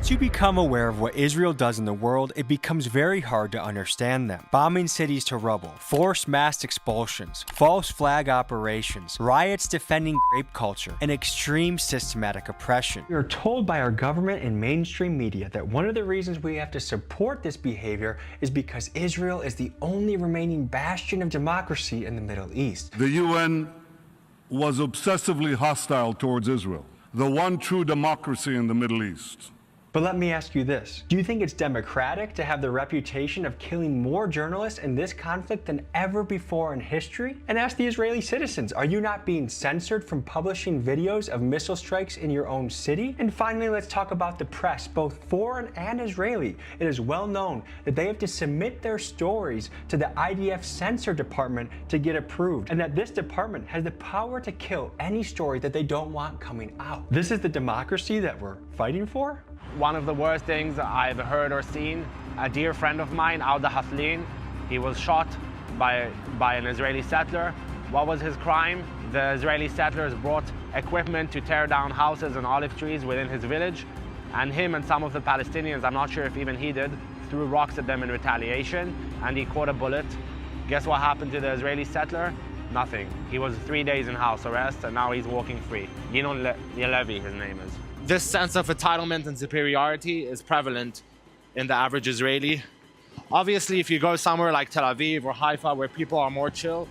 Once you become aware of what Israel does in the world, it becomes very hard to understand them. Bombing cities to rubble, forced mass expulsions, false flag operations, riots defending rape culture, and extreme systematic oppression. We are told by our government and mainstream media that one of the reasons we have to support this behavior is because Israel is the only remaining bastion of democracy in the Middle East. The UN was obsessively hostile towards Israel, the one true democracy in the Middle East. But let me ask you this. Do you think it's democratic to have the reputation of killing more journalists in this conflict than ever before in history? And ask the Israeli citizens, are you not being censored from publishing videos of missile strikes in your own city? And finally, let's talk about the press, both foreign and Israeli. It is well known that they have to submit their stories to the IDF censor department to get approved, and that this department has the power to kill any story that they don't want coming out. This is the democracy that we're fighting for? One of the worst things I've heard or seen, a dear friend of mine, Auda Haslin, he was shot by an Israeli settler. What was his crime? The Israeli settlers brought equipment to tear down houses and olive trees within his village, and him and some of the Palestinians, I'm not sure if even he did, threw rocks at them in retaliation, and he caught a bullet. Guess what happened to the Israeli settler? Nothing. He was 3 days in house arrest, and now he's walking free. Yinon Yelevi, his name is. This sense of entitlement and superiority is prevalent in the average Israeli. Obviously, if you go somewhere like Tel Aviv or Haifa where people are more chill,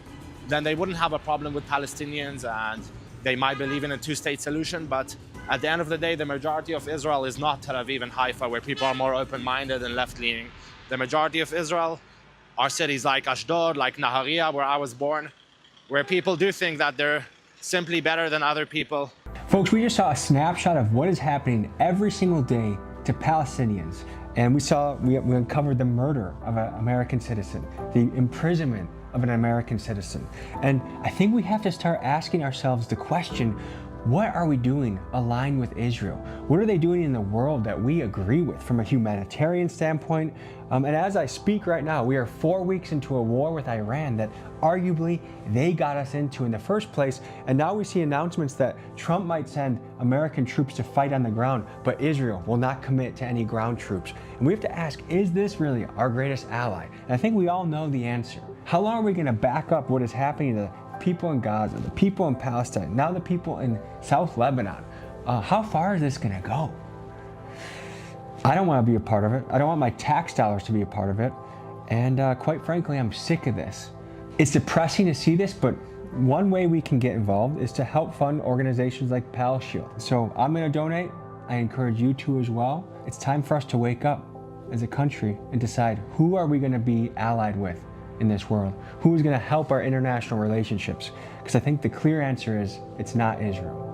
then they wouldn't have a problem with Palestinians and they might believe in a two-state solution. But at the end of the day, the majority of Israel is not Tel Aviv and Haifa where people are more open-minded and left-leaning. The majority of Israel are cities like Ashdod, like Nahariya, where I was born, where people do think that they're simply better than other people. Folks, we just saw a snapshot of what is happening every single day to Palestinians. And we uncovered the murder of an American citizen, the imprisonment of an American citizen. And I think we have to start asking ourselves the question, what are we doing aligned with Israel? What are they doing in the world that we agree with from a humanitarian standpoint? And as I speak right now, we are 4 weeks into a war with Iran that arguably they got us into in the first place. And now we see announcements that Trump might send American troops to fight on the ground, but Israel will not commit to any ground troops. And we have to ask, is this really our greatest ally? And I think we all know the answer. How long are we going to back up what is happening to people in Gaza, the people in Palestine, now the people in South Lebanon? How far is this gonna go? I don't want to be a part of it. I don't want my tax dollars to be a part of it. And quite frankly, I'm sick of this. It's depressing to see this, but one way we can get involved is to help fund organizations like PalShield. So I'm gonna donate. I encourage you to as well. It's time for us to wake up as a country and decide, who are we gonna be allied with in this world? Who is going to help our international relationships? Because I think the clear answer is, it's not Israel.